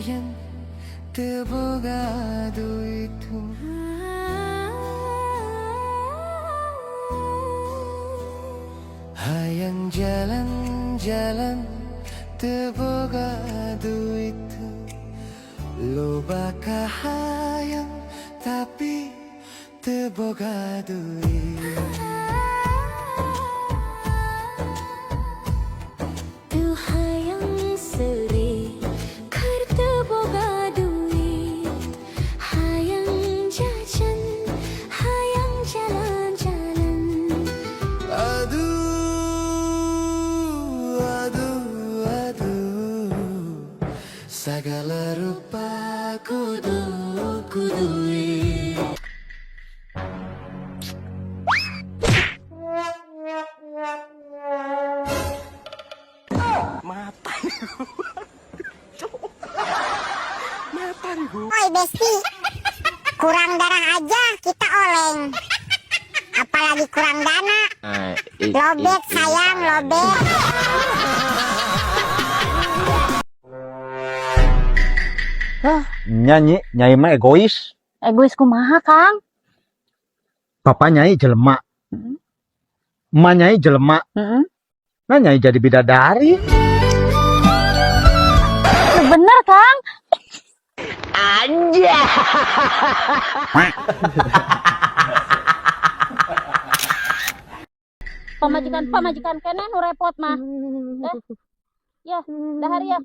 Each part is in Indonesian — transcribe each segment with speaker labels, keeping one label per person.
Speaker 1: sayang terboga duitku. Hayang jalan-jalan terboga duitku. Loba kahayang tapi terboga duit. Segala rupa kudui. Mata nih mata nih bu.
Speaker 2: Oi Besti, kurang darah aja kita oleng, apalagi kurang dana. Lobet sayang, lobet.
Speaker 3: Nyanyi mah egois.
Speaker 4: Egois kumaha, Kang?
Speaker 3: Papa nyai jelema. Emak nyai jelema. Nah nyai jadi bidadari.
Speaker 4: Bener, Kang.
Speaker 3: Aja.
Speaker 4: Pamajikan kene nu repot mah. Ya, dahar ya.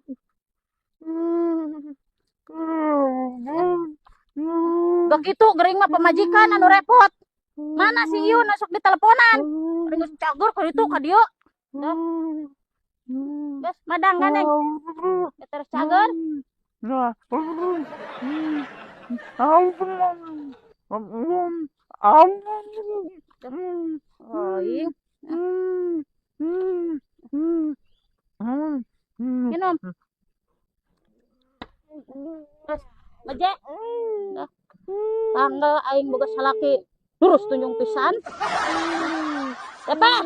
Speaker 4: Begitu gering mah pamajikan anu repot. Mana si Yun masuk di teleponan? Ringus cagur ka ditu ka dieu. Dah. Geus madang ganeng. Terus cager. Minum. Terus beje. Dah. Tanggal aing boga salaki lurus tunjung pisan. Apa?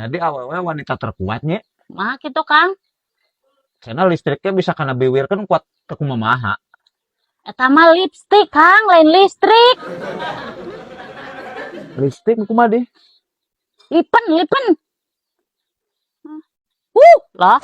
Speaker 3: Jadi awewe wanita terkuatnya.
Speaker 4: Mah kitu, Kang.
Speaker 3: Karena listriknya bisa kena bewirkan kuat ke kumamaha.
Speaker 4: Eta mah lipstik, Kang, lain listrik.
Speaker 3: Listrik kumaha deh.
Speaker 4: Lipen. Lah.